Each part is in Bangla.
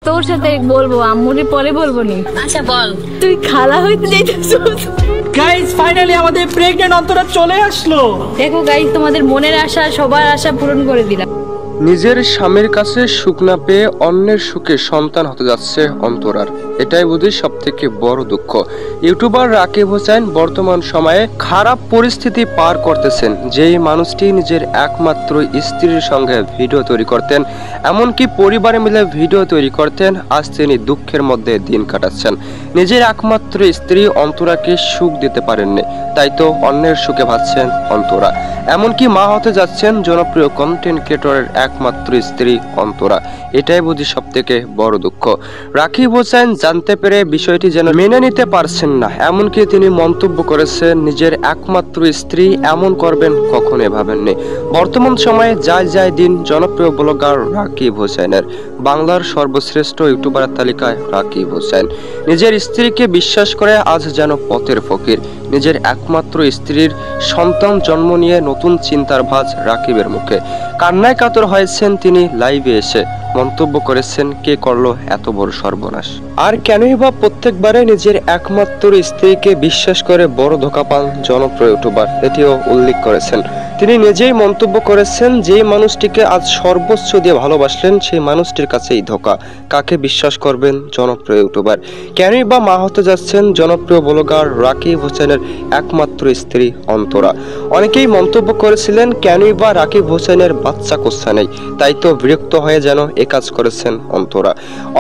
তোর সাথে বলবো, আম্মুরে পরে বলবো নি। আচ্ছা বল। তুই খালা হইতে যাইতেছিস। গাইস ফাইনালি আমাদের প্রেগন্যান্ট অন্তরা চলে আসলো। দেখো গাইস, তোমাদের মনের আশা, সবার আশা পূরণ করে দিলাম। নিজের স্বামীর কাছে সুখ না পেয়ে অন্যের সুখে সন্তান হতে যাচ্ছে অন্তরার, এটাই বুঝি সব থেকে বড় দুঃখ। ইউটিউবার রাকিব হোসেন বর্তমান সময়ে খারাপ পরিস্থিতি পার করতেছেন। যেই মানুষটি নিজের একমাত্র স্ত্রীর সঙ্গে ভিডিও তৈরি করতেন, এমনকি পরিবারে মিলে ভিডিও তৈরি করতেন, আজ তিনি দুঃখের মধ্যে দিন কাটাচ্ছেন। নিজের একমাত্র স্ত্রী অন্তরাকে সুখ দিতে পারেননি, তাই তো অন্যের সুখে ভাবছেন অন্তরা। এমনকি মা হতে যাচ্ছেন জনপ্রিয় কন্টেন্ট ক্রিয়েটরের একমাত্র স্ত্রী অন্তরা, এটাই বুঝি সব থেকে বড় দুঃখ। রাকিব হোসেন জানতে পেরে বিষয়টি যেন মেনে নিতে পারছেন না, এমনকি তিনি মন্তব্য করেছেন নিজের একমাত্র স্ত্রী এমন করবেন কখনোই ভাবেননি। বর্তমান সময়ে যায় যায় দিন জনপ্রিয় ব্লগার রাকিব হোসেনের, বাংলার সর্বশ্রেষ্ঠ ইউটিউবারের তালিকায় রাকিব হোসেন নিজের স্ত্রীকে বিশ্বাস করে আজ যেন পথের ফকির। নিজের একমাত্র স্ত্রীর সন্তান জন্ম নিয়ে নতুন চিন্তার ভাঁজ রাকিবের মুখে। কান্নায় কাতর হয়েছেন তিনি লাইভে এসে, মন্তব্য করেছেন কে করলো এত বড় সর্বনাশ, আর কেনই বা প্রত্যেকবারে নিজের একমাত্র স্ত্রীকে বিশ্বাস করে বড় ধোঁকা পান জনপ্রিয় ইউটিউবার, এটিও উল্লেখ করেছেন। তিনি নিজেই মন্তব্য করেছেন যেই মানুষটিকে আজ সর্বোচ্চ দিয়ে ভালোবাসলেন সেই মানুষটির কাছেই ধোঁকা, কাকে বিশ্বাস করবেন জনপ্রিয় ইউটিউবার। কেনই বা মা হতে যাচ্ছেন জনপ্রিয় ব্লগার রাকিব হোসেনের একমাত্র স্ত্রী অন্তরা। অনেকেই মন্তব্য করেছিলেন কেনই বা রাকিব হোসেনের বাচ্চা কোচ্ছা নেই, তাই তো বিরক্ত হয়ে যেন এ কাজ করেছেন অন্তরা।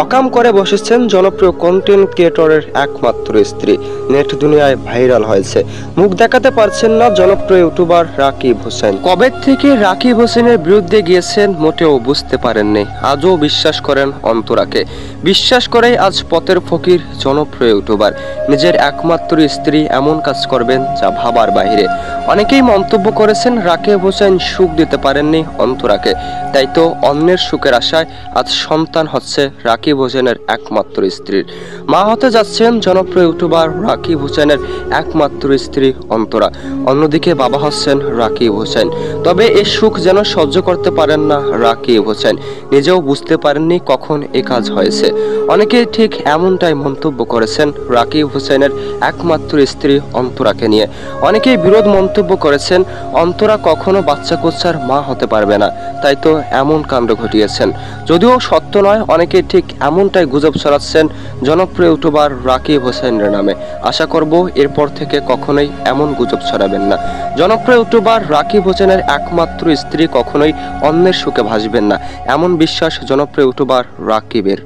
অকাম করে বসেছেন জনপ্রিয় কন্টেন্ট ক্রিয়েটরের একমাত্র স্ত্রী, নেট দুনিয়ায় ভাইরাল হয়েছে। মুখ দেখাতে পারছেন না জনপ্রিয় ইউটিউবার রাকিব হোসেন। কবে থেকে রাকিব হোসেনের বিরুদ্ধে গিয়েছেন মোটেও বুঝতে পারেননি, আজও বিশ্বাস করেন অন্তরাকে। বিশ্বাস করেই আজ পথের ফকির জনপ্রিয় ইউটিউবার। নিজের একমাত্র স্ত্রী এমন কাজ করবেন যা ভাবার বাহিরে। অনেকেই মন্তব্য করেছেন রাকিব হোসেন সুখ দিতে পারেননি অন্তরাকে, তাই তো অন্যের সুখের আশায় আজ সন্তান হচ্ছে রাকিব হোসেনের একমাত্র স্ত্রীর। মা হতে যাচ্ছেন জনপ্রিয় ইউটিউবার রাকিব হোসেনের একমাত্র স্ত্রী অন্তরা, অন্যদিকে বাবা হচ্ছেন রাকিব হোসেন। তবে এ সুখ যেন সহ্য করতে পারেন না রাকিব হোসেন, নিজেও বুঝতে পারেননি কখন এ কাজ হয়েছে। অনেকেই ঠিক এমনটাই মন্তব্য করেছেন রাকিব হোসেনের একমাত্র স্ত্রী অন্তরাকে নিয়ে। অনেকেই বিরোধ মন্তব্য করেছেন অন্তরা কখনো বাচ্চা কোচ্ছার মা হতে পারবে না, তাই তো এমন কাণ্ড ঘটিয়েছেন। যদিও সত্য নয়, অনেকেই ঠিক এমনটাই গুজব ছড়াচ্ছেন জনপ্রিয় ইউটিউবার রাকিব হোসেনের নামে। আশা করব এরপর থেকে কখনোই এমন গুজব ছড়াবেন না। জনপ্রিয় ইউটিউবার রাকিব হোসেনের একমাত্র স্ত্রী কখনোই অন্যের সুখে ভাসবেন না, এমন বিশ্বাস জনপ্রিয় ইউটিউবার রাকিবের।